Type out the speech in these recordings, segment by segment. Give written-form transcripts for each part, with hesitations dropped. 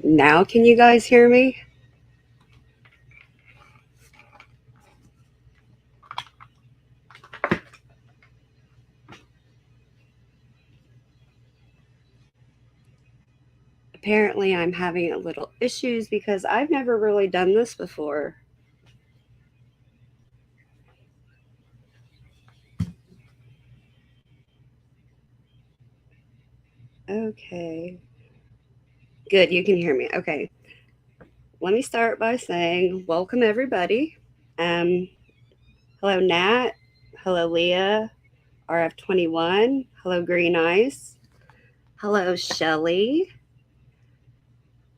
Now, can you guys hear me? Apparently, I'm having a little issues because I've never really done this before. Okay. Good, you can hear me. Okay. Let me start by saying welcome, everybody. Um, hello, Nat. Hello, Leah. RF21. Hello, Green Eyes. Hello, Shelly.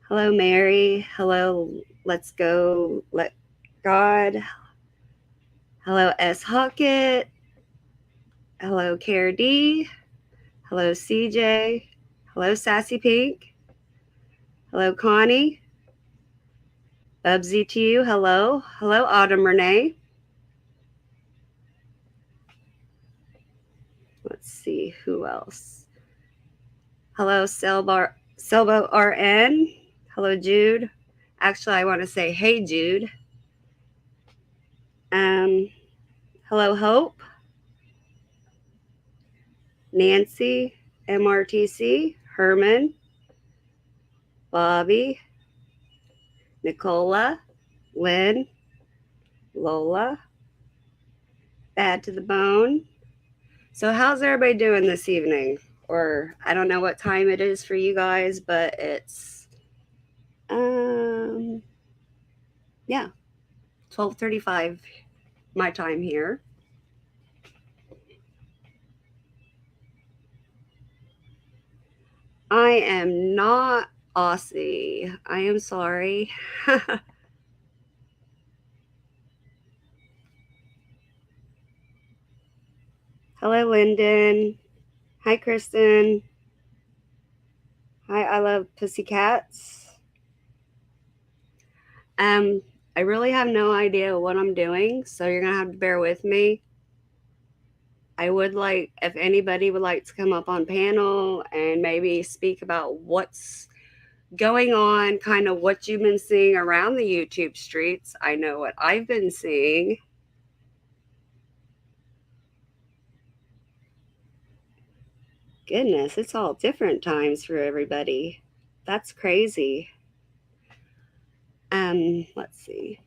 Hello, Mary. Hello, Let's Go, Let God. Hello, S. Hockett. Hello, Care D. Hello, CJ. Hello, Sassy Pink. Hello, Connie. Bubsy to you. Hello. Hello, Autumn Renee. Let's see who else. Hello, Selbo RN. Hello, Jude. Actually, I want to say, hey, Jude. Um, hello, Hope. Nancy, MRTC, Herman, Bobby, Nicola, Lynn, Lola, Bad to the Bone. So, how's everybody doing this evening? Or I don't know what time it is for you guys, but it's um yeah, 12:35 my time here. I am not Aussie. I am sorry. Hello, Lyndon. Hi, Kristen. Hi, I love pussycats. Um, I really have no idea what I'm doing, so you're gonna have to bear with me. I would like if anybody would like to come up on panel and maybe speak about what's going on, kind of what you've been seeing around the YouTube streets. I know what I've been seeing. Goodness, it's all different times for everybody. That's crazy. Let's see.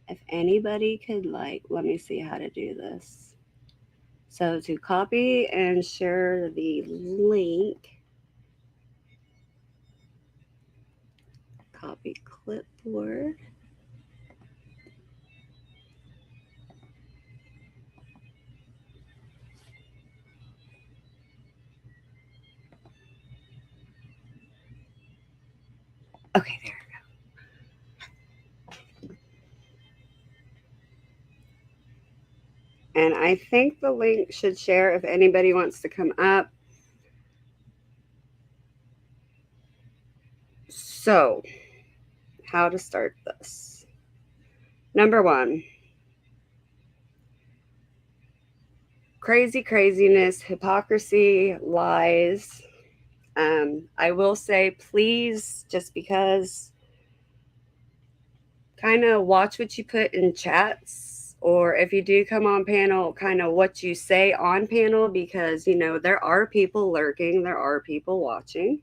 If anybody could let me see how to do this. So to copy and share the link, copy clipboard. Okay, there. And I think the link should share if anybody wants to come up. So, how to start this? Number one, craziness, hypocrisy, lies. I will say, please, just because, kind of watch what you put in chats, or if you do come on panel, kind of what you say on panel, because, there are people lurking, there are people watching.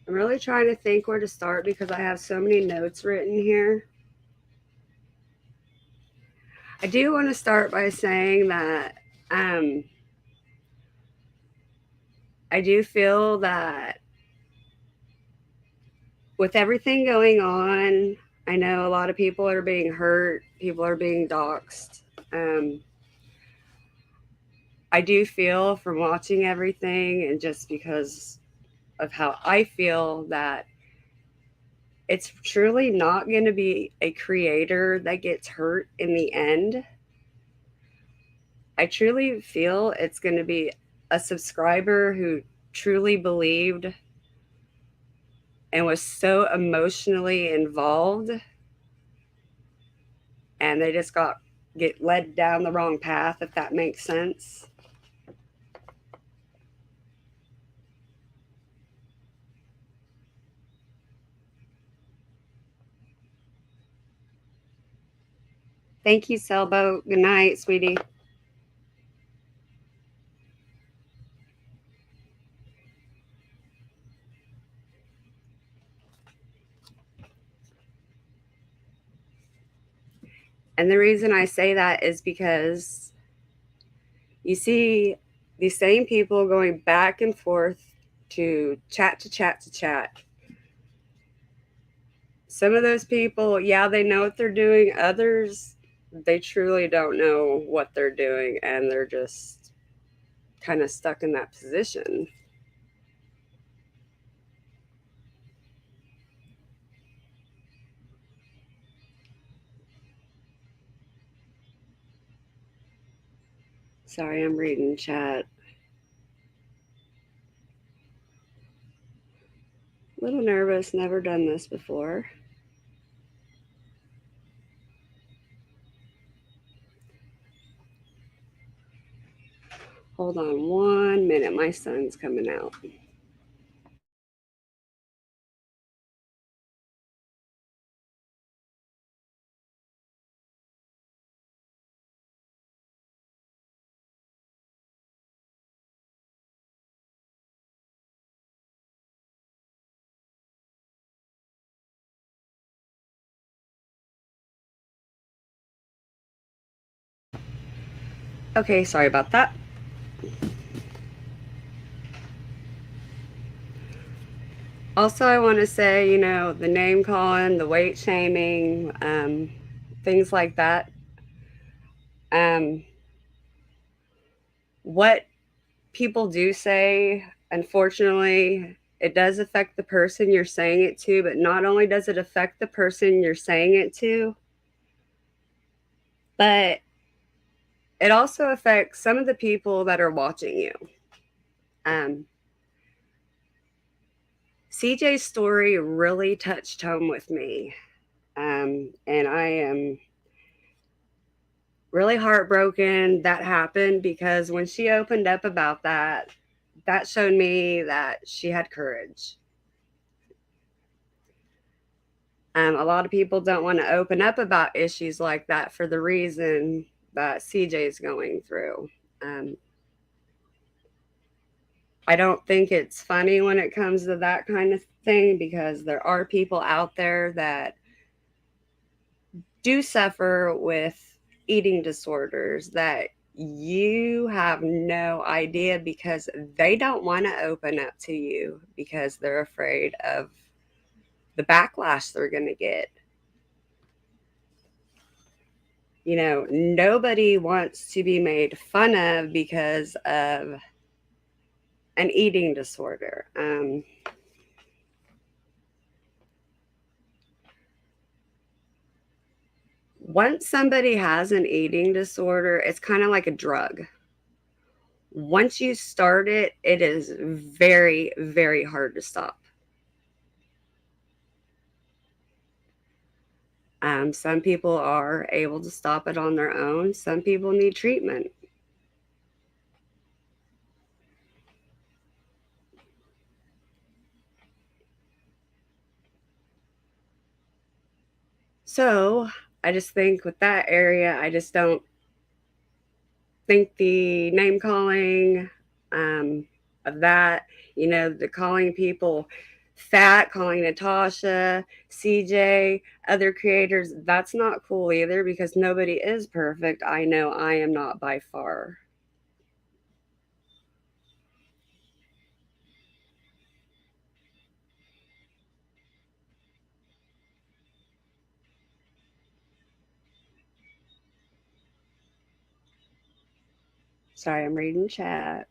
I'm really trying to think where to start because I have so many notes written here. I do want to start by saying that I do feel that with everything going on, I know a lot of people are being hurt, people are being doxxed. Um, I do feel from watching everything and just because of how I feel that it's truly not going to be a creator that gets hurt in the end. I truly feel it's going to be a subscriber who truly believed and was so emotionally involved and they just get led down the wrong path, if that makes sense. Thank you, Sailboat. Good night, sweetie. And the reason I say that is because you see these same people going back and forth to chat to chat to chat. Some of those people, yeah, they know what they're doing. Others, they truly don't know what they're doing and they're just kind of stuck in that position. Sorry, I'm reading chat. A little nervous, never done this before. Hold on 1 minute, my son's coming out. Okay, sorry about that. Also, I want to say, the name calling, the weight shaming, things like that. Um, what people do say, unfortunately, it does affect the person you're saying it to, but not only does it affect the person you're saying it to, but it also affects some of the people that are watching you. Um, CJ's story really touched home with me. And I am really heartbroken that happened because when she opened up about that, that showed me that she had courage. A lot of people don't want to open up about issues like that for the reason that CJ is going through. Um, I don't think it's funny when it comes to that kind of thing because there are people out there that do suffer with eating disorders that you have no idea because they don't want to open up to you because they're afraid of the backlash they're going to get. Nobody wants to be made fun of because of an eating disorder. Once somebody has an eating disorder, it's kind of like a drug. Once you start it, it is very, very hard to stop. Some people are able to stop it on their own. Some people need treatment. So I just think with that area, I just don't think the name calling of that, the calling people fat, calling Natasha, CJ, other creators, that's not cool either because nobody is perfect. I know I am not by far. Sorry, I'm reading chat.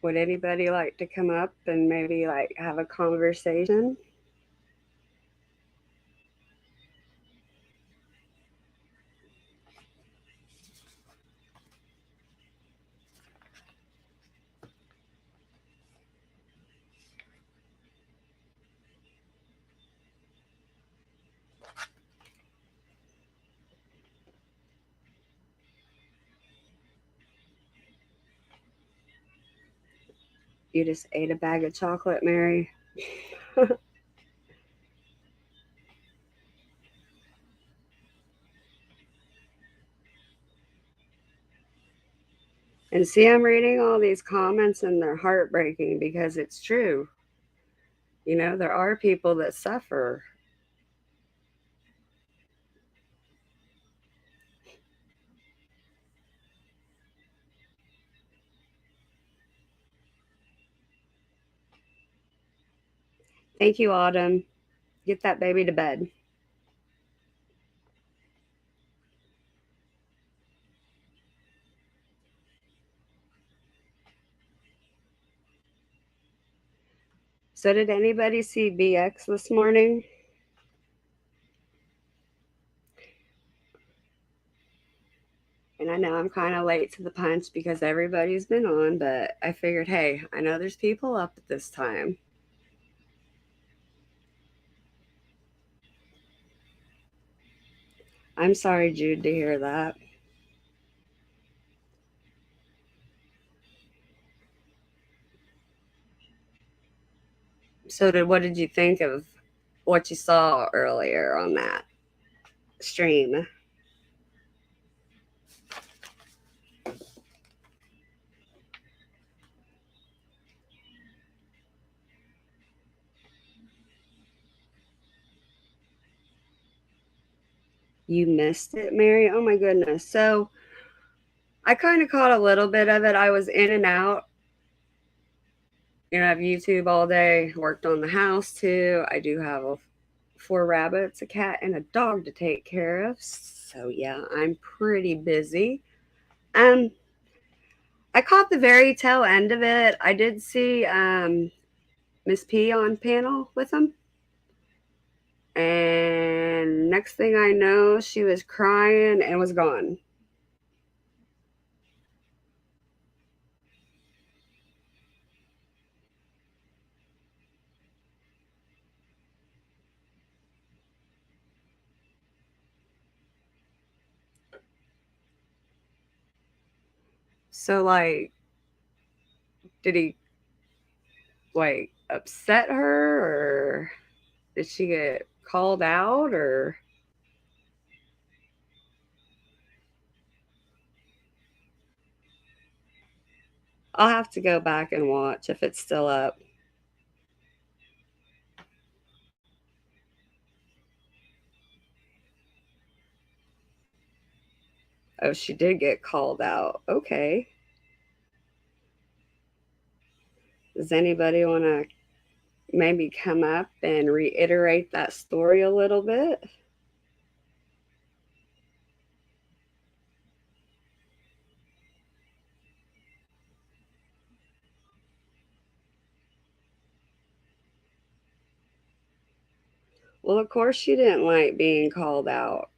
Would anybody like to come up and maybe like have a conversation? You just ate a bag of chocolate, Mary. And see, I'm reading all these comments and they're heartbreaking because it's true. You know, there are people that suffer. Thank you, Autumn. Get that baby to bed. So, did anybody see BX this morning? And I know I'm kind of late to the punch because everybody's been on, but I figured, hey, I know there's people up at this time. I'm sorry, Jude, to hear that. So, what did you think of what you saw earlier on that stream? You missed it, Mary? Oh my goodness. So, I kind of caught a little bit of it. I was in and out. You know, I have YouTube all day, worked on the house too. I do have 4 rabbits, a cat, and a dog to take care of. So, yeah, I'm pretty busy. Um, I caught the very tail end of it. I did see Miss P on panel with him. And next thing I know, she was crying and was gone. So, like, did he, like, upset her or did she get called out or? I'll have to go back and watch if it's still up. Oh, she did get called out. Okay. Does anybody want to maybe come up and reiterate that story a little bit? Well, of course, she didn't like being called out.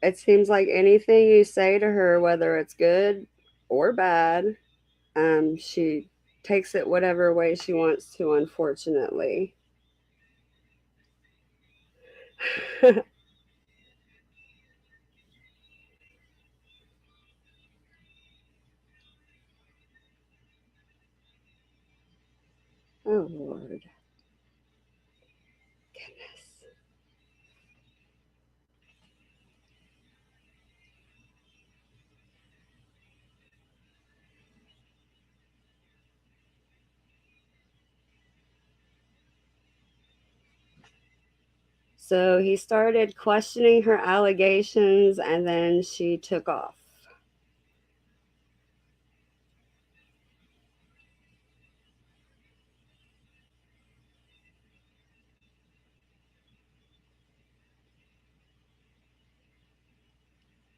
It seems like anything you say to her, whether it's good or bad, she takes it whatever way she wants to, unfortunately. Oh, Lord. So he started questioning her allegations and then she took off.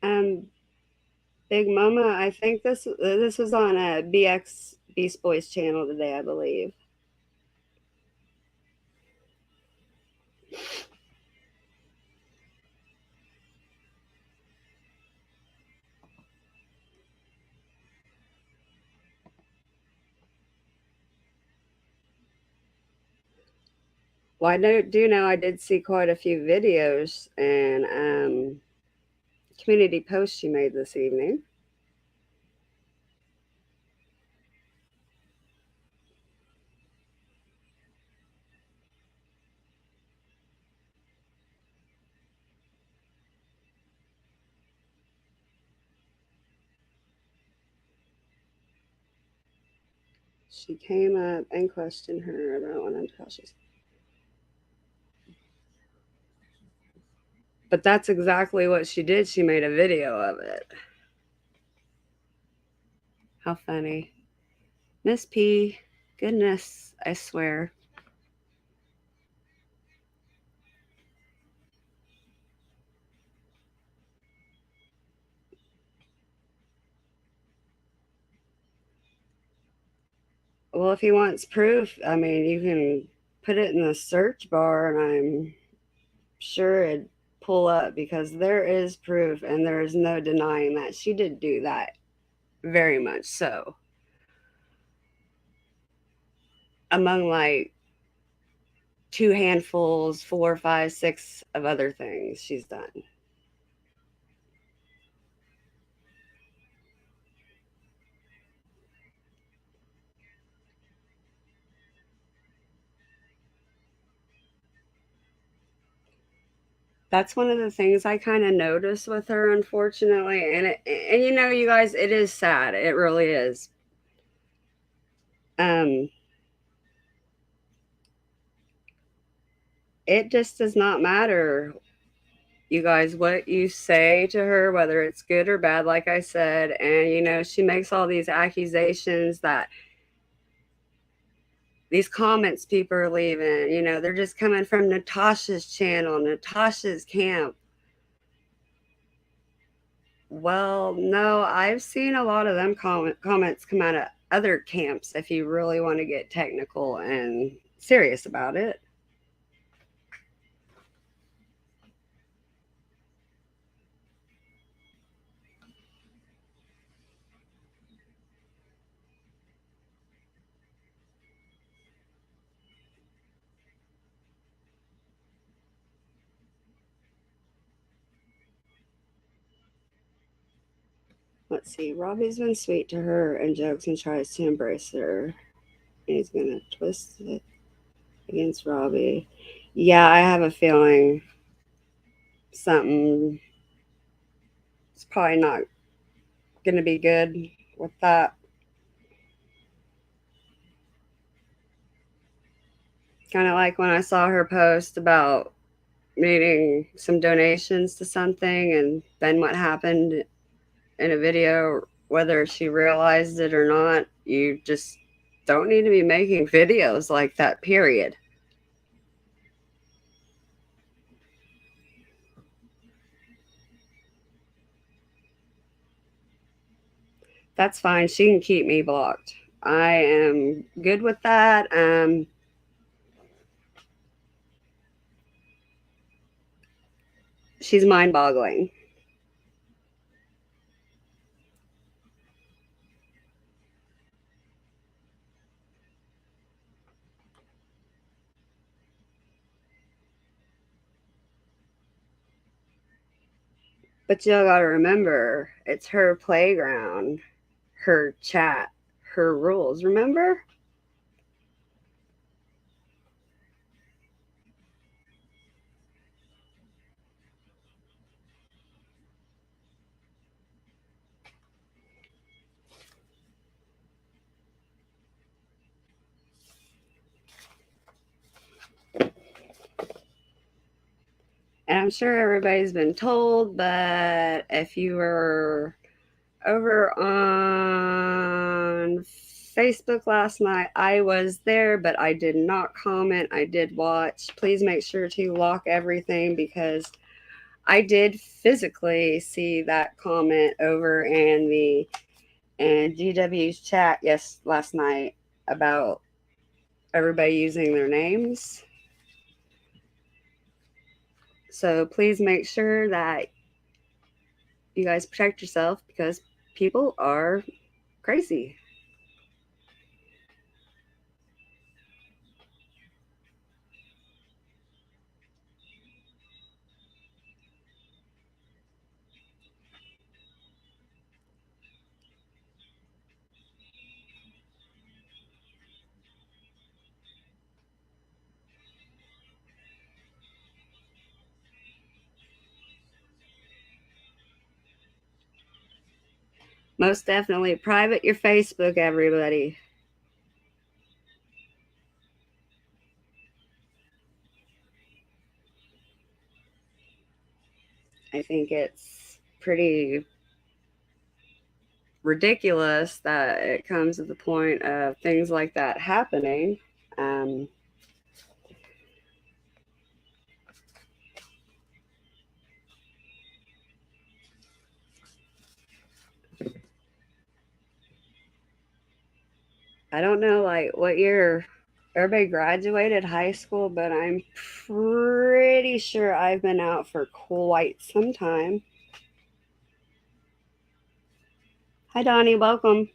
Um, Big Mama, I think this was on a BX Beast Boys channel today, I believe. Well, I do know I did see quite a few videos and community posts she made this evening. She came up and questioned her about one of the. But that's exactly what she did. She made a video of it. How funny. Miss P, goodness, I swear. Well, if he wants proof, I mean, you can put it in the search bar and I'm sure it'd pull up because there is proof and there is no denying that she did do that. Very much so. Among like two handfuls, 4, 5, 6 of other things she's done. That's one of the things I kind of notice with her, unfortunately. And you know, you guys, it is sad. It really is. Um, it just does not matter, you guys, what you say to her, whether it's good or bad, like I said. And, you know, she makes all these accusations that these comments people are leaving, you know, they're just coming from Natasha's channel, Natasha's camp. Well, no, I've seen a lot of them comments come out of other camps if you really want to get technical and serious about it. Let's see. Robbie's been sweet to her and jokes and tries to embrace her. And he's going to twist it against Robbie. Yeah, I have a feeling something is probably not going to be good with that. Kind of like when I saw her post about needing some donations to something, and then what happened in a video, whether she realized it or not, you just don't need to be making videos like that, period. That's fine. She can keep me blocked. I am good with that. She's mind boggling. But you gotta remember, it's her playground, her chat, her rules. Remember? And I'm sure everybody's been told, but if you were over on Facebook last night, I was there, but I did not comment. I did watch. Please make sure to lock everything because I did physically see that comment over in the and GW's chat last night about everybody using their names. So please make sure that you guys protect yourself because people are crazy. Most definitely private your Facebook, everybody. I think it's pretty ridiculous that it comes to the point of things like that happening. Um, I don't know, like what year everybody graduated high school, but I'm pretty sure I've been out for quite some time. Hi, Donnie. Welcome.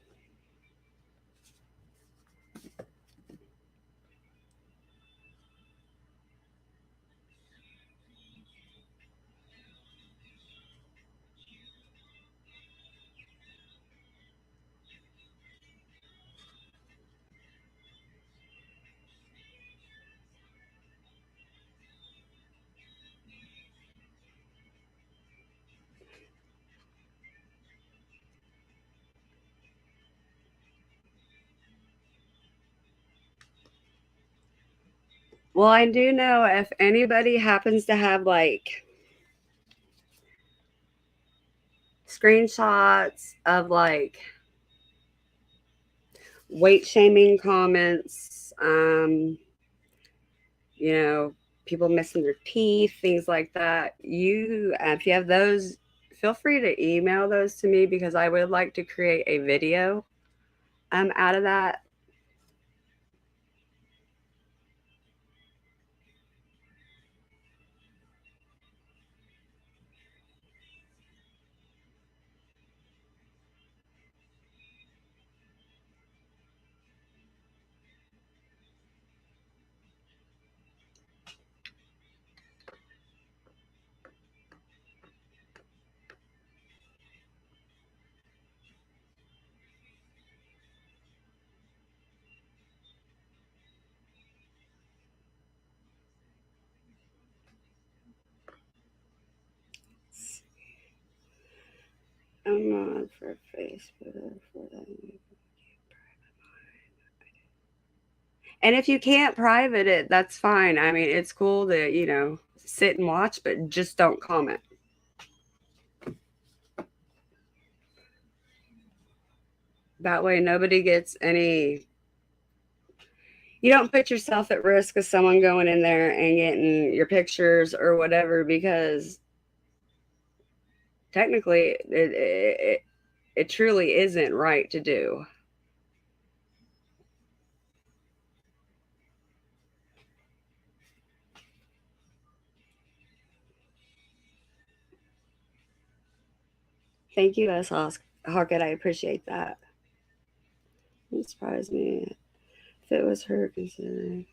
Well, I do know if anybody happens to have like screenshots of like weight shaming comments, you know, people missing their teeth, things like that. If you have those, feel free to email those to me because I would like to create a video out of that. I'm on for Facebook for that. And if you can't private it, that's fine. I mean, it's cool to, sit and watch, but just don't comment. That way, nobody gets any. You don't put yourself at risk of someone going in there and getting your pictures or whatever because technically it truly isn't right to do. Thank you, S. Hawkett. I appreciate that. It surprised me if it was her considering.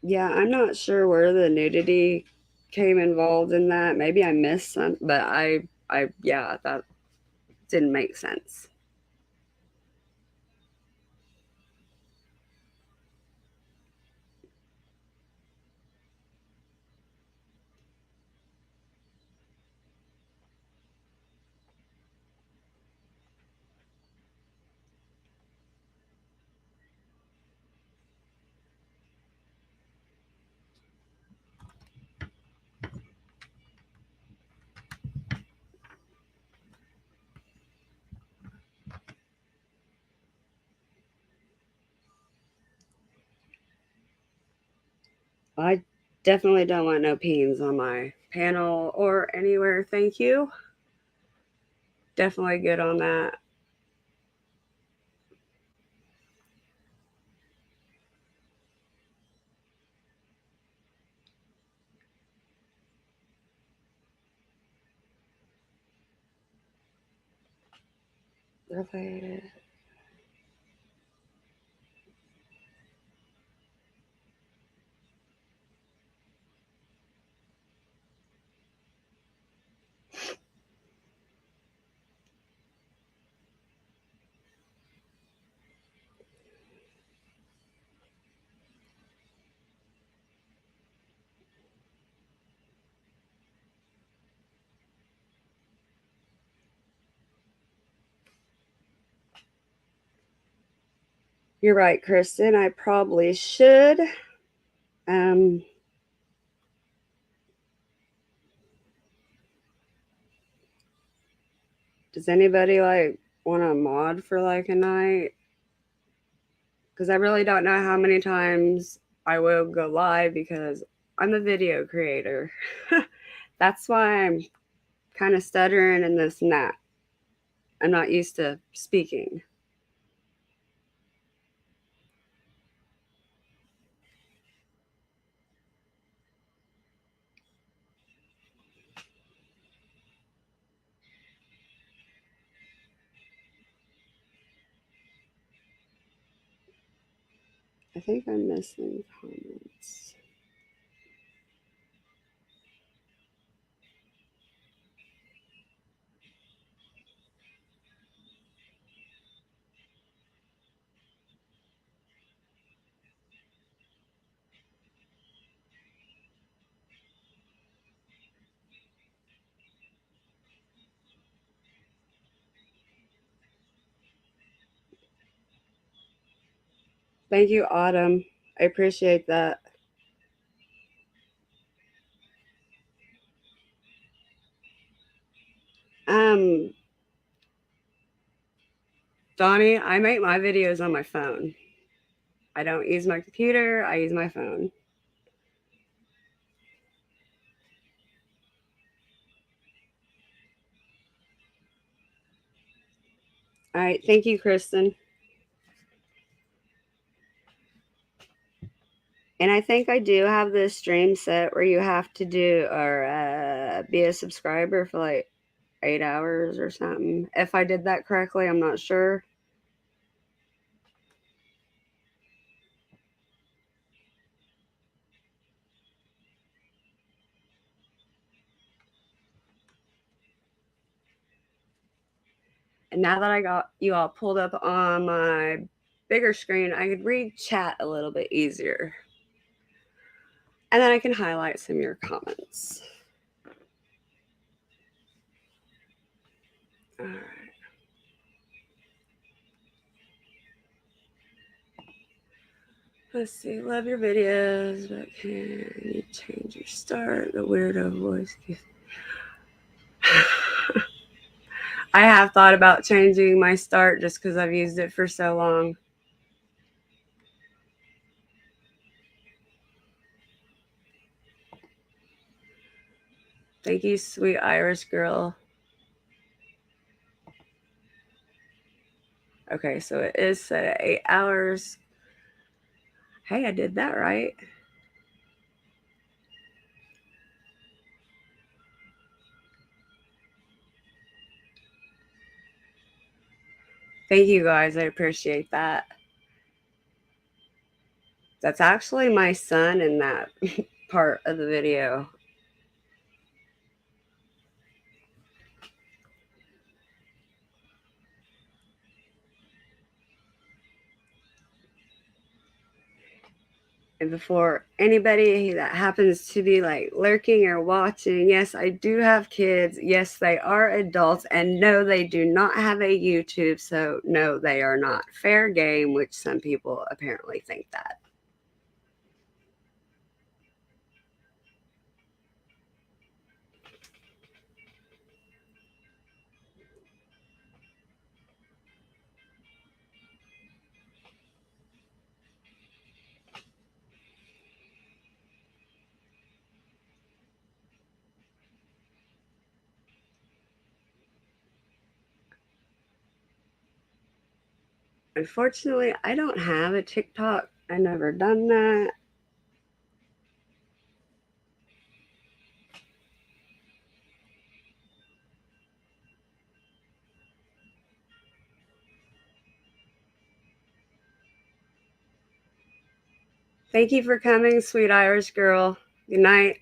Yeah, I'm not sure where the nudity came involved in that. Maybe I missed some, but yeah, that didn't make sense. I definitely don't want no peens on my panel or anywhere. Thank you. Definitely good on that. Related. You're right, Kristen. I probably should. Um, does anybody like want to mod for like a night? Because I really don't know how many times I will go live because I'm a video creator. That's why I'm kind of stuttering and this and that. I'm not used to speaking. I think I'm missing comments. Thank you, Autumn. I appreciate that. Um, Donnie, I make my videos on my phone. I don't use my computer, I use my phone. All right, thank you, Kristen. And I think I do have this stream set where you have to do or be a subscriber for like 8 hours or something. If I did that correctly, I'm not sure. And now that I got you all pulled up on my bigger screen, I could read chat a little bit easier. And then I can highlight some of your comments. All right. Let's see. Love your videos, but can you change your start? The weirdo voice. I have thought about changing my start just because I've used it for so long. Thank you, sweet Irish girl. Okay, so it is set at 8 hours. Hey, I did that right. Thank you guys. I appreciate that. That's actually my son in that part of the video. And before anybody that happens to be like lurking or watching, yes, I do have kids. Yes, they are adults. And no, they do not have a YouTube. So, no, they are not fair game, which some people apparently think that. Unfortunately, I don't have a TikTok. I never done that. Thank you for coming, sweet Irish girl. Good night.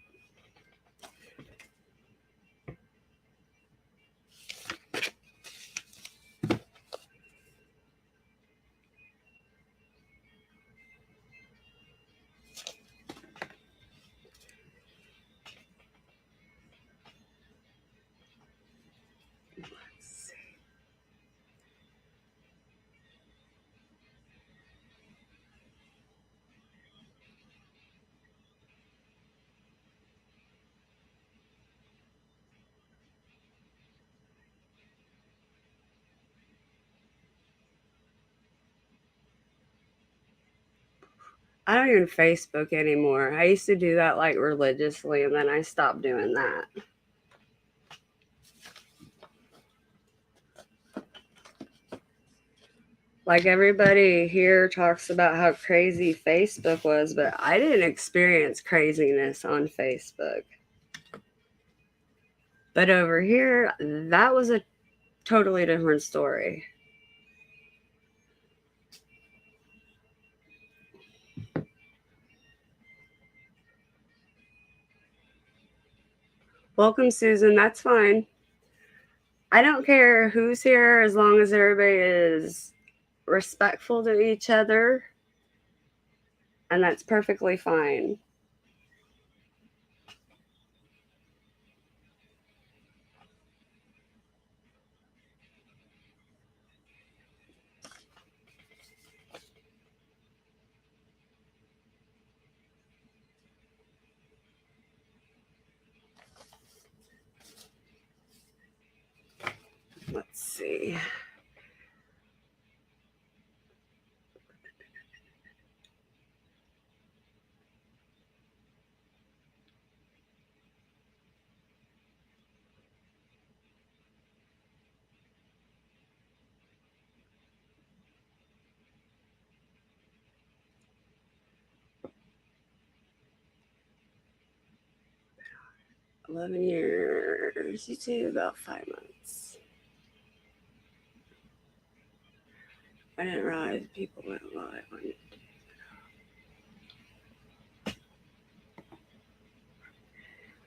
I don't even Facebook anymore. I used to do that like religiously, and then I stopped doing that. Like everybody here talks about how crazy Facebook was, but I didn't experience craziness on Facebook. But over here, that was a totally different story. Welcome, Susan. That's fine. I don't care who's here as long as everybody is respectful to each other, and that's perfectly fine. Let's see. $11 you see about 5 months. I didn't realize people went live on it.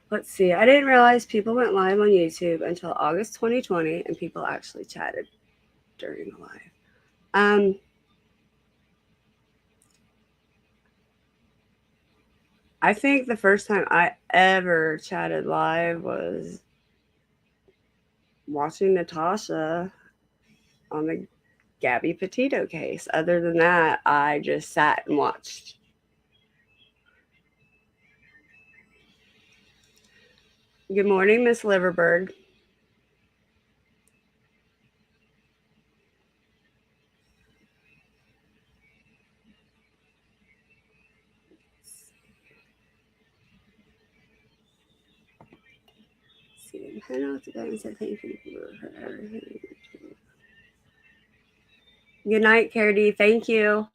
Let's see. I didn't realize people went live on YouTube until August 2020, and people actually chatted during the live. I think the first time I ever chatted live was watching Natasha on the Gabby Petito case. Other than that, I just sat and watched. Good morning, Miss Liverbird. See, I know to go and say thank you for everything. Good night, Cardi. Thank you.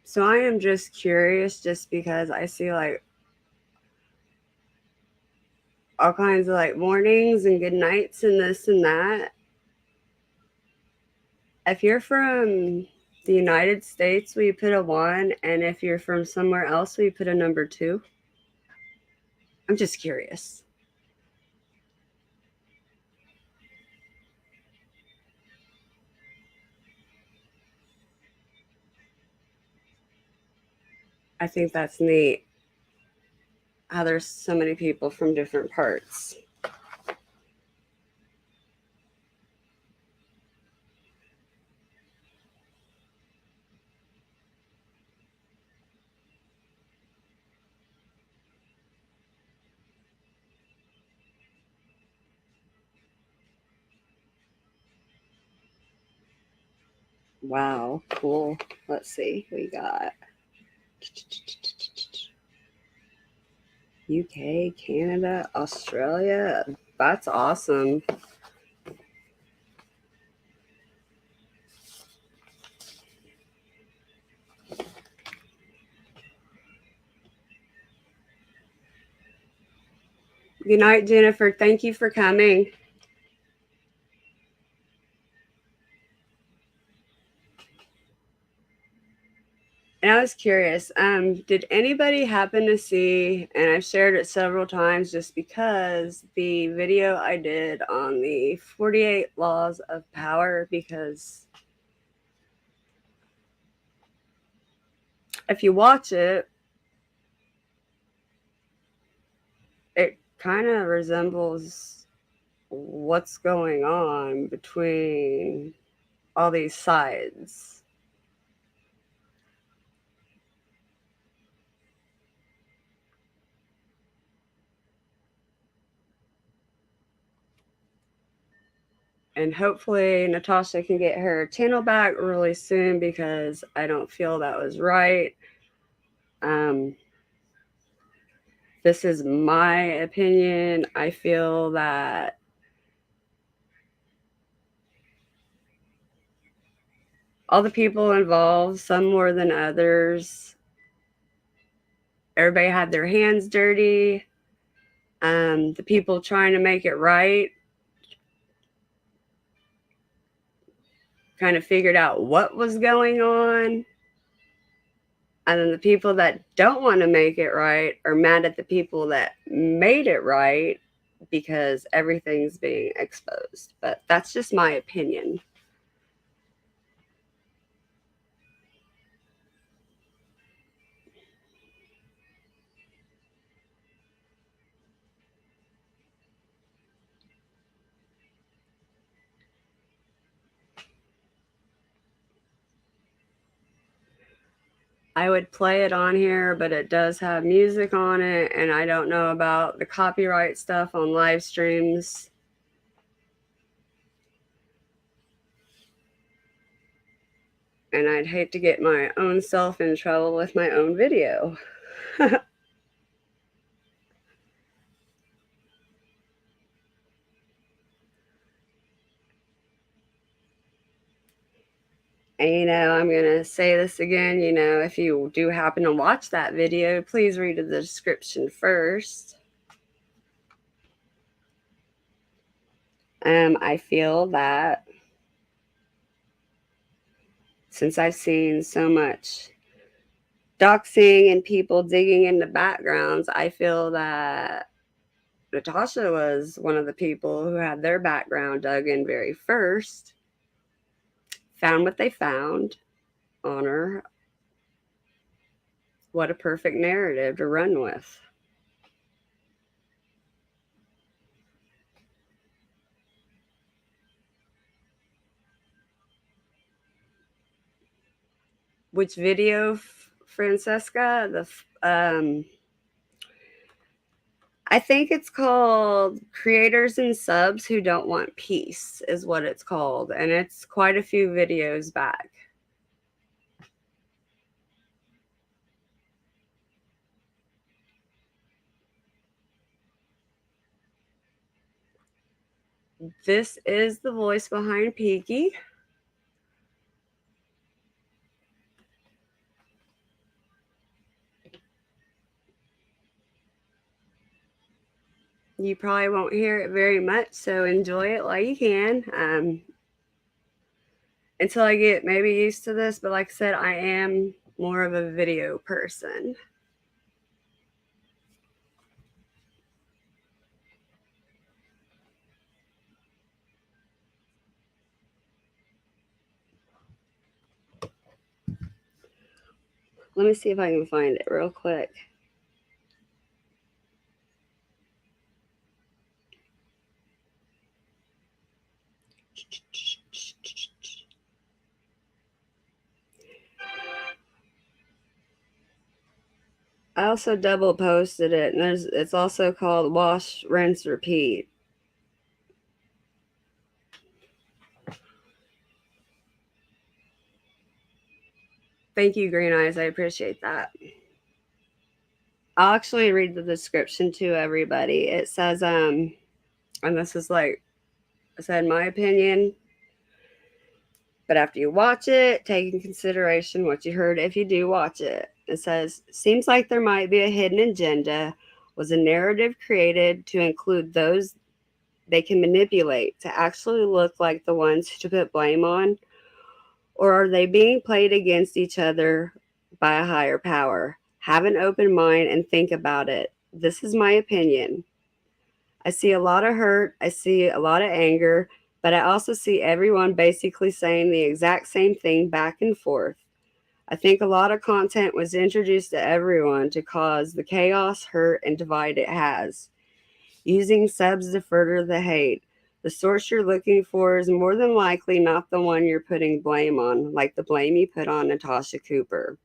So I am just curious, just because I see like all kinds of like mornings and good nights and this and that. If you're from the United States, will you put a 1? And if you're from somewhere else, will you put a number 2? I'm just curious. I think that's neat how there's so many people from different parts. Wow, cool. Let's see. We got UK, Canada, Australia. That's awesome. Good night, Jennifer. Thank you for coming. And I was curious, did anybody happen to see, and I've shared it several times just because, the video I did on the 48 Laws of Power? Because if you watch it, it kind of resembles what's going on between all these sides. And hopefully Natasha can get her channel back really soon because I don't feel that was right. This is my opinion. I feel that all the people involved, some more than others, everybody had their hands dirty. The people trying to make it right kind of figured out what was going on. And then the people that don't want to make it right are mad at the people that made it right because everything's being exposed. But that's just my opinion. I would play it on here, but it does have music on it, and I don't know about the copyright stuff on live streams. And I'd hate to get my own self in trouble with my own video. And I'm going to say this again, if you do happen to watch that video, please read the description first. I feel that since I've seen so much doxing and people digging into backgrounds, I feel that Natasha was one of the people who had their background dug in very first, found what they found on her. What a perfect narrative to run with. Which video, Francesca? I think it's called Creators and Subs Who Don't Want Peace is what it's called. And it's quite a few videos back. This is the voice behind Peaky. You probably won't hear it very much, so enjoy it while you can. Until I get maybe used to this, but like I said, I am more of a video person. Let me see if I can find it real quick. I also double posted it, and it's also called Wash, Rinse, Repeat. Thank you, Green Eyes. I appreciate that. I'll actually read the description to everybody. It says, and this is like I said, my opinion, but after you watch it, take in consideration what you heard if you do watch it. It says, seems like there might be a hidden agenda. Was a narrative created to include those they can manipulate to actually look like the ones to put blame on? Or are they being played against each other by a higher power? Have an open mind and think about it. This is my opinion. I see a lot of hurt, I see a lot of anger, but I also see everyone basically saying the exact same thing back and forth. I think a lot of content was introduced to everyone to cause the chaos, hurt, and divide it has, using subs to further the hate. The source you're looking for is more than likely not the one you're putting blame on, like the blame you put on Natasha Cooper.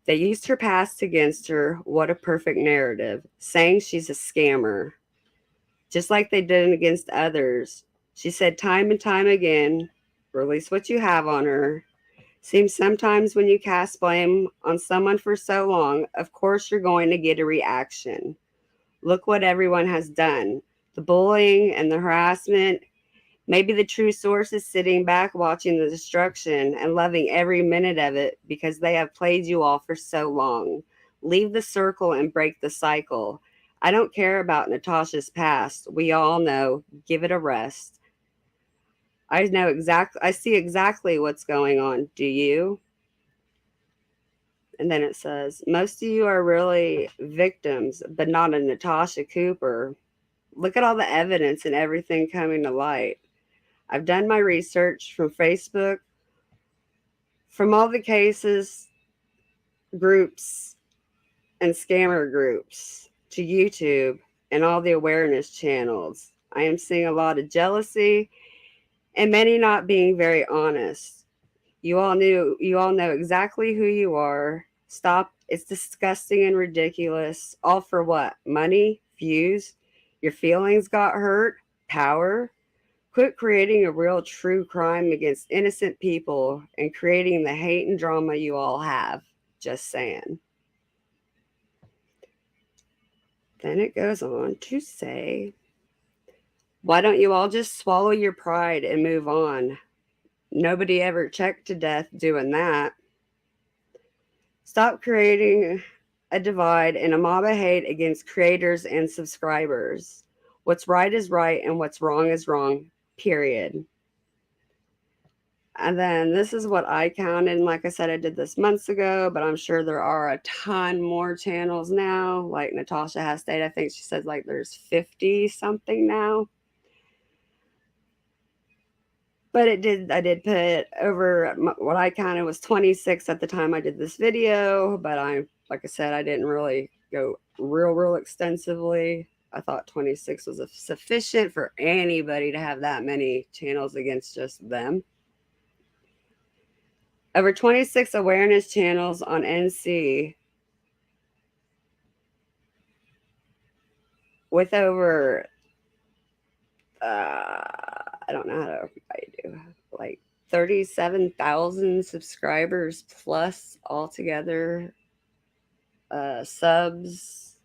They used her past against her. What a perfect narrative, saying she's a scammer, just like they did against others. She said time and time again, release what you have on her. Seems sometimes when you cast blame on someone for so long, of course you're going to get a reaction. Look what everyone has done. The bullying and the harassment. Maybe the true source is sitting back watching the destruction and loving every minute of it because they have played you all for so long. Leave the circle and break the cycle. I don't care about Natasha's past. We all know. Give it a rest. I see exactly what's going on. Do you? And then it says, most of you are really victims, but not a Natasha Cooper. Look at all the evidence and everything coming to light. I've done my research from Facebook, from all the cases, groups, and scammer groups to YouTube and all the awareness channels. I am seeing a lot of jealousy and many not being very honest. You all know exactly who you are. Stop. It's disgusting and ridiculous. All for what? Money? Views? Your feelings got hurt? Power? Quit creating a real true crime against innocent people and creating the hate and drama you all have. Just saying. Then it goes on to say, why don't you all just swallow your pride and move on? Nobody ever checked to death doing that. Stop creating a divide and a mob of hate against creators and subscribers. What's right is right and what's wrong is wrong, period. And then this is what I counted. And like I said, I did this months ago, but I'm sure there are a ton more channels now. Like Natasha has stated, I think she said like there's 50 something now. But I did put over what I counted was 26 at the time I did this video. But like I said, I didn't really go real extensively. I thought 26 was sufficient for anybody to have that many channels against just them. Over 26 awareness channels on NC with over, I don't know how to I do, like 37,000 subscribers plus altogether, subs.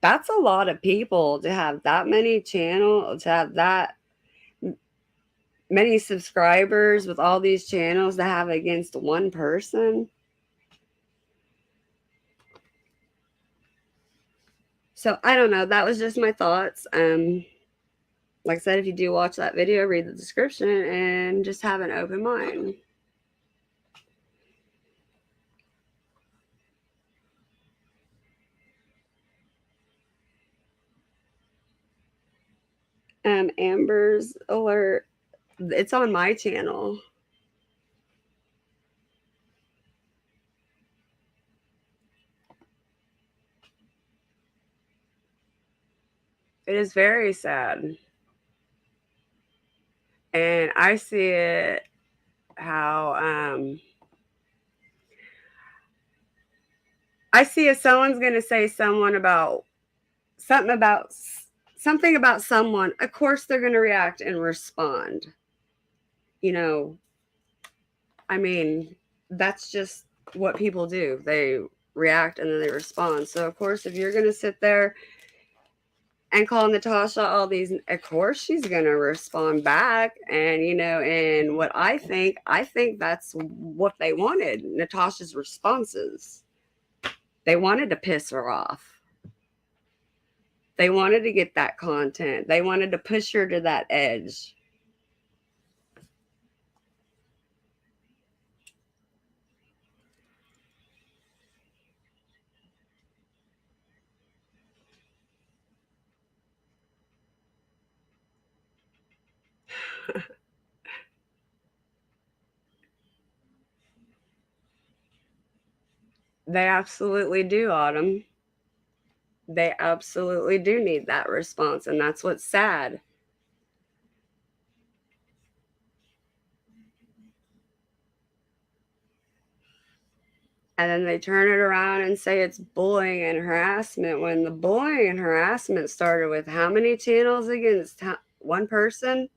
That's a lot of people to have that many channels, to have that many subscribers with all these channels to have against one person. So I don't know. That was just my thoughts. Like I said, if you do watch that video, read the description and just have an open mind. Amber's alert. It's on my channel. It is very sad. And I see it how I see if someone's going to say something about something about someone, of course they're going to react and respond. You know, I mean, that's just what people do. They react and then they respond. So, of course, if you're going to sit there and call Natasha all these, of course, she's going to respond back. And, and what I think that's what they wanted, Natasha's responses. They wanted to piss her off. They wanted to get that content. They wanted to push her to that edge. They absolutely do, Autumn. They absolutely do need that response, and that's what's sad. And then they turn it around and say it's bullying and harassment when the bullying and harassment started with how many channels against one person?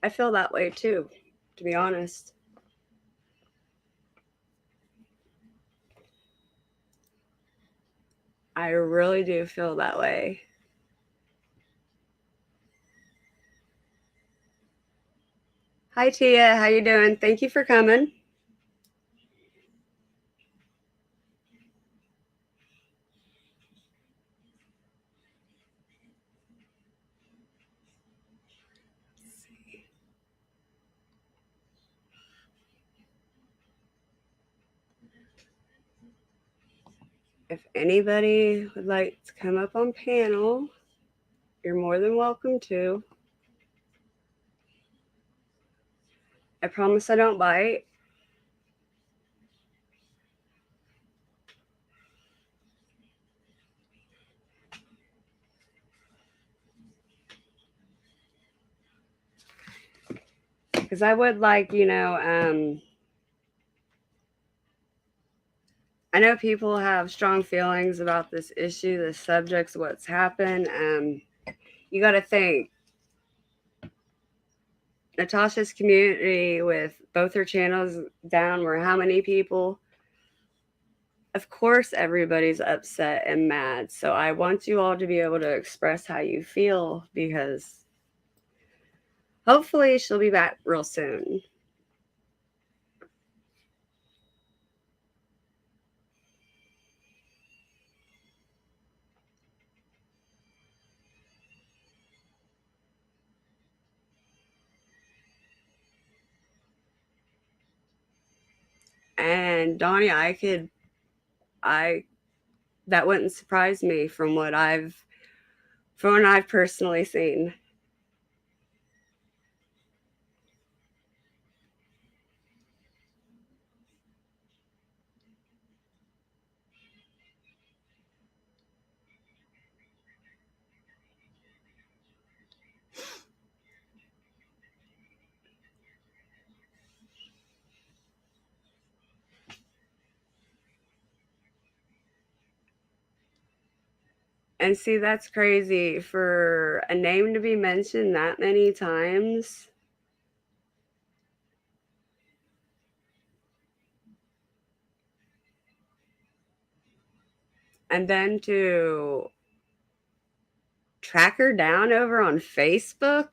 I feel that way too, to be honest. I really do feel that way. Hi Tia, how you doing? Thank you for coming. If anybody would like to come up on panel, you're more than welcome to. I promise I don't bite. Because I would like, I know people have strong feelings about this issue, this subject, what's happened. You got to think Natasha's community with both her channels down were how many people? Of course, everybody's upset and mad. So I want you all to be able to express how you feel because hopefully she'll be back real soon. And Donnie, I that wouldn't surprise me from what I've personally seen. And see, that's crazy for a name to be mentioned that many times. And then to track her down over on Facebook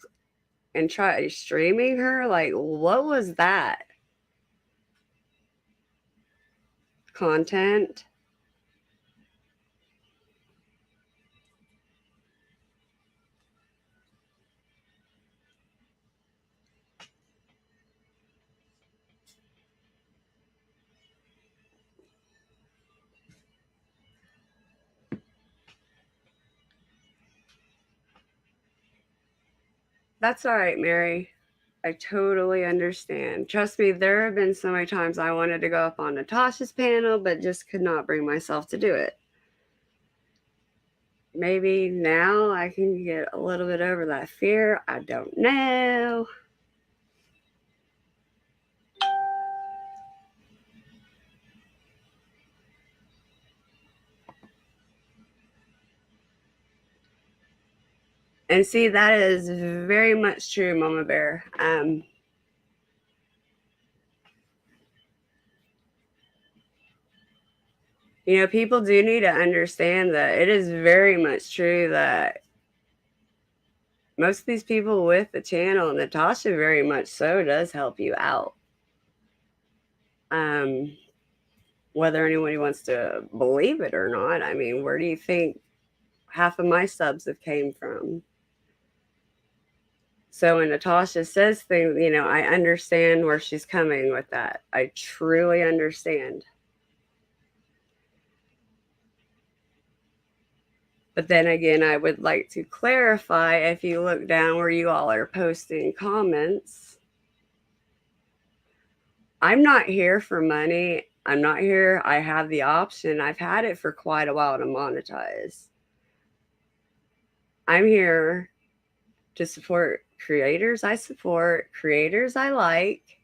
and try streaming her, like, what was that? Content? That's all right, Mary. I totally understand. Trust me, there have been so many times I wanted to go up on Natasha's panel, but just could not bring myself to do it. Maybe now I can get a little bit over that fear. I don't know. And see, that is very much true, Mama Bear. People do need to understand that it is very much true that most of these people with the channel, Natasha very much so does help you out. Um, whether anybody wants to believe it or not, I mean, where do you think half of my subs have came from? So when Natasha says things, I understand where she's coming with that. I truly understand. But then again, I would like to clarify, if you look down where you all are posting comments, I'm not here for money. I'm not here. I have the option. I've had it for quite a while to monetize. I'm here to support creators I support, creators I like,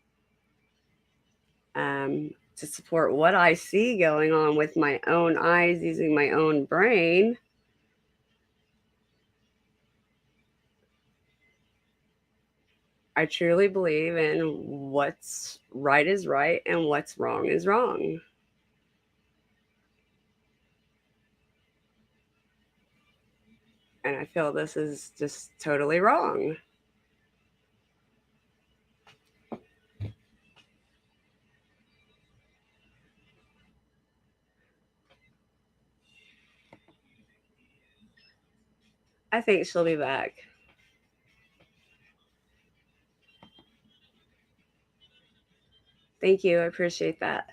to support what I see going on with my own eyes, using my own brain. I truly believe in what's right is right and what's wrong is wrong. And I feel this is just totally wrong. I think she'll be back. Thank you. I appreciate that.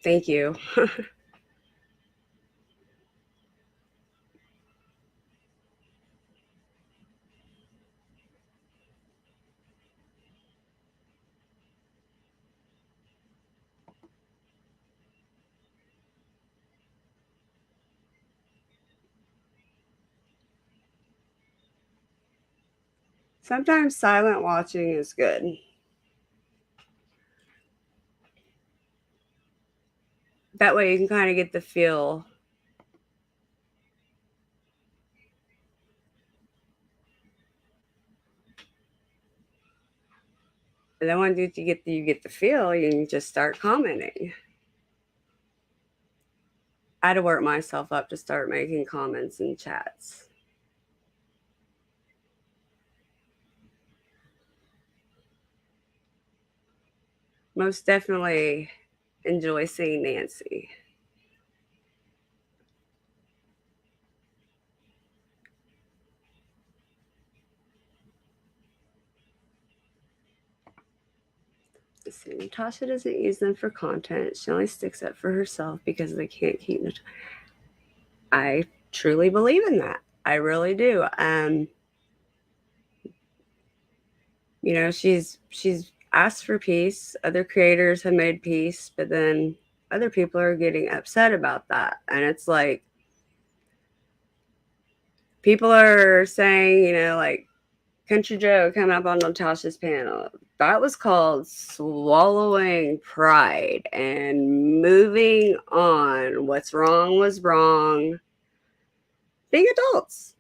Thank you. Sometimes silent watching is good. That way you can kind of get the feel. And then once you get the feel, you can just start commenting. I had to work myself up to start making comments in chats. Most definitely enjoy seeing Nancy. See, Natasha doesn't use them for content. She only sticks up for herself because they can't keep. I truly believe in that. I really do. She's asked for peace. Other creators have made peace, but then other people are getting upset about that. And it's like people are saying, like Country Joe coming up on Natasha's panel. That was called swallowing pride and moving on. What's wrong was wrong. Being adults.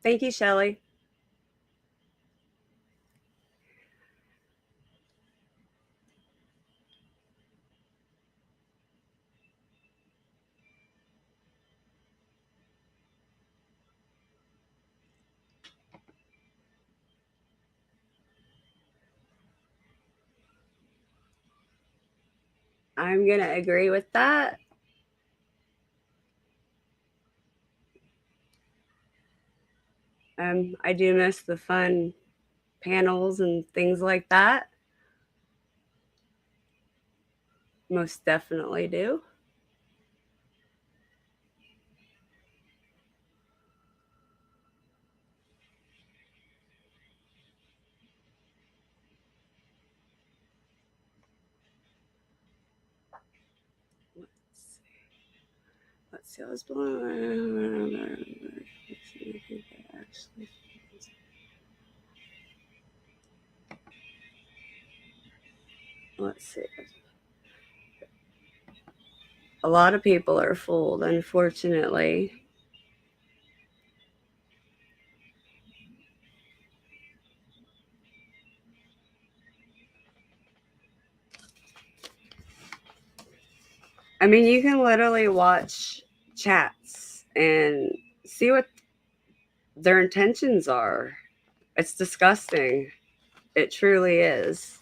Thank you, Shelley. I'm going to agree with that. I do miss the fun panels and things like that. Most definitely do. See, I was blown. Let's see. A lot of people are fooled, unfortunately. I mean, you can literally watch chats and see what their intentions are. It's disgusting. It truly is.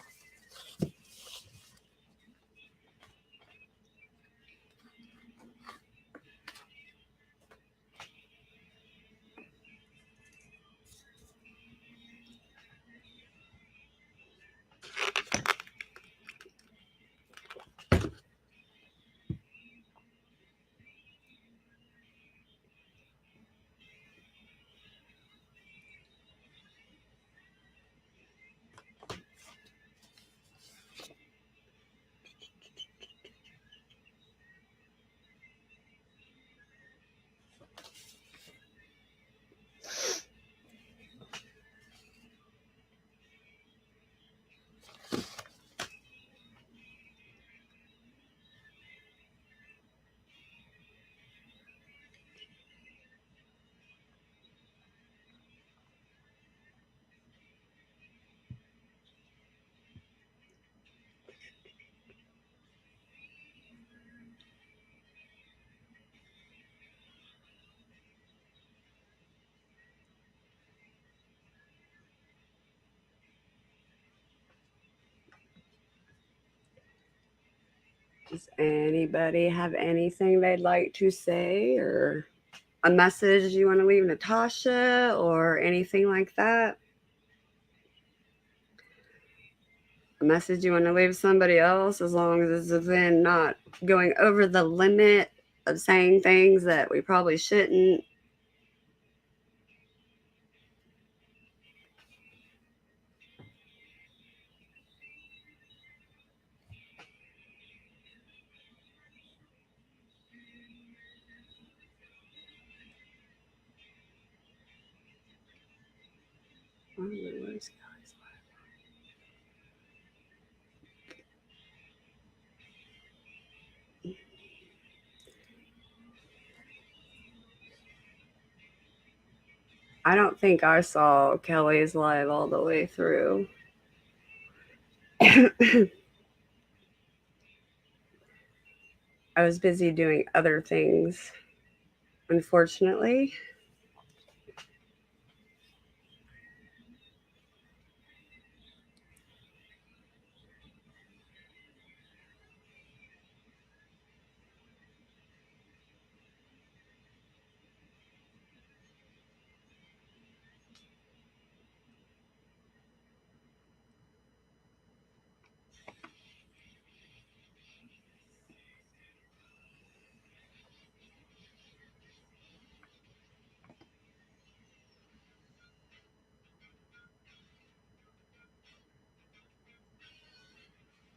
Does anybody have anything they'd like to say or a message you want to leave Natasha or anything like that? A message you want to leave somebody else, as long as it's within not going over the limit of saying things that we probably shouldn't. I don't think I saw Kelly's live all the way through. I was busy doing other things, unfortunately.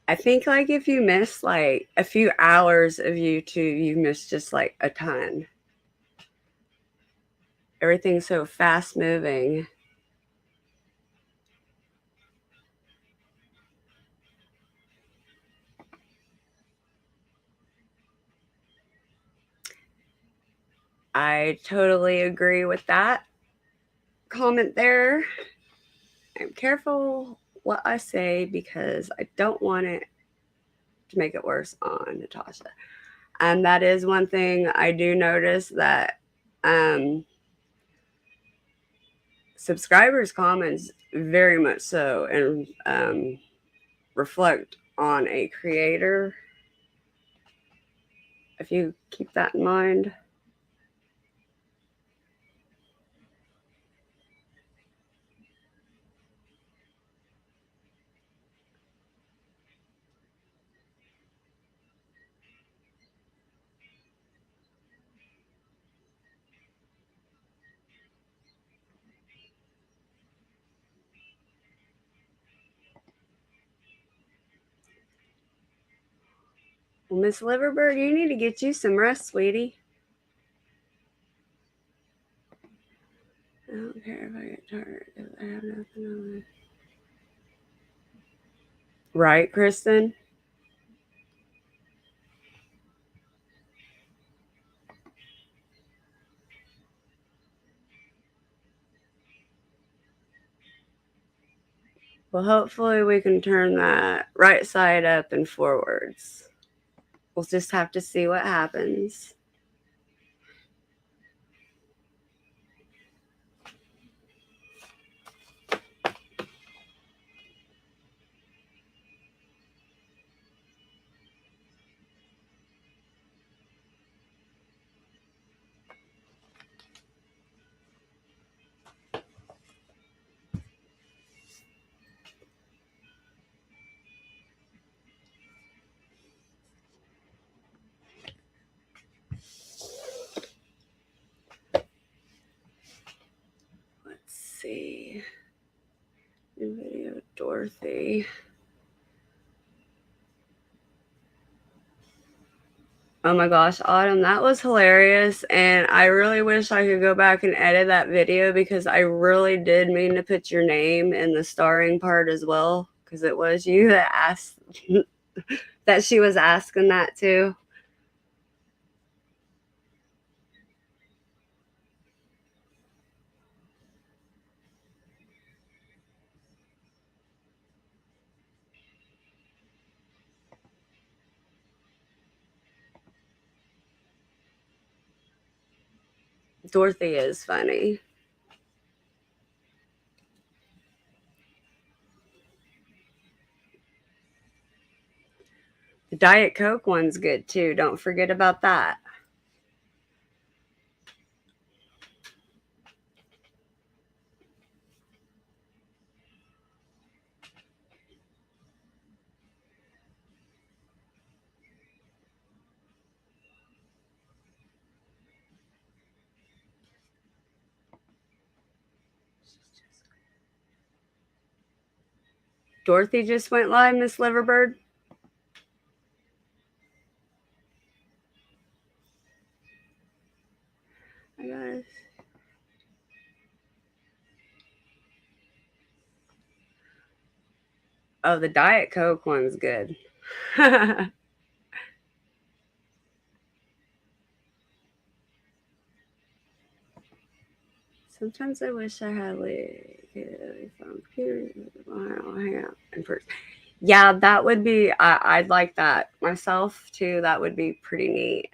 I think like if you miss like a few hours of YouTube, you miss just like a ton. Everything's so fast moving. I totally agree with that comment there. I'm careful what I say because I don't want it to make it worse on Natasha. And that is one thing I do notice that subscribers' comments very much so and reflect on a creator. If you keep that in mind. Well, Miss Liverbird, you need to get you some rest, sweetie. Right, Kristen? Well, hopefully we can turn that right side up and forwards. We'll just have to see what happens. Let's see. New video with Dorothy. Oh my gosh, Autumn, that was hilarious. And I really wish I could go back and edit that video because I really did mean to put your name in the starring part as well. Because it was you that asked that she was asking that too. Dorothy is funny. The Diet Coke one's good too. Don't forget about that. Dorothy just went live, Miss Liverbird. I guess. Oh, the Diet Coke one's good. Sometimes I wish I had like from computer. Hang out in person. Yeah, that would be. I'd like that myself too. That would be pretty neat.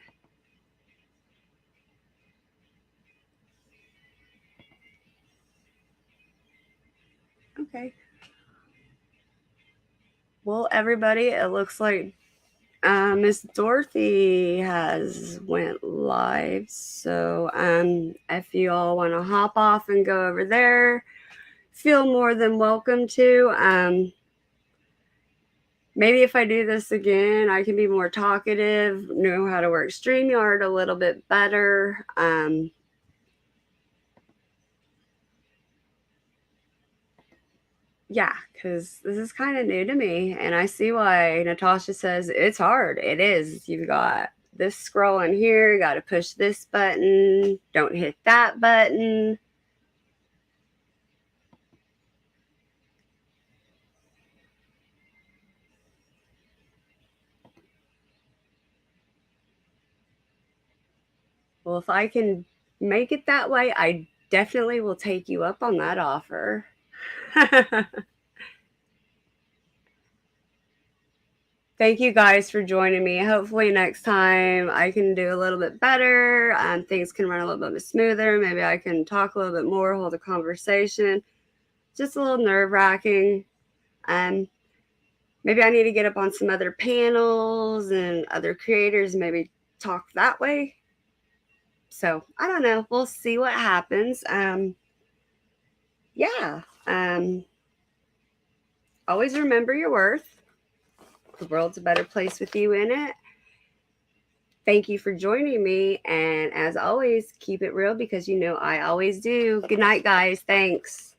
Okay. Well, everybody, it looks like Miss Dorothy has went live. So if you all want to hop off and go over there, feel more than welcome to. Maybe if I do this again, I can be more talkative, know how to work StreamYard a little bit better. Yeah, because this is kind of new to me. And I see why Natasha says it's hard. It is. You've got this scrolling here, you got to push this button, don't hit that button. Well, if I can make it that way, I definitely will take you up on that offer. Thank you guys for joining me. Hopefully next time I can do a little bit better. Things can run a little bit smoother. Maybe I can talk a little bit more, hold a conversation. Just a little nerve-wracking. Maybe I need to get up on some other panels and other creators, maybe talk that way. So I don't know. We'll see what happens. Yeah. Always remember your worth. The world's a better place with you in it. Thank you for joining me. And as always, keep it real because you know I always do. Good night, guys. Thanks.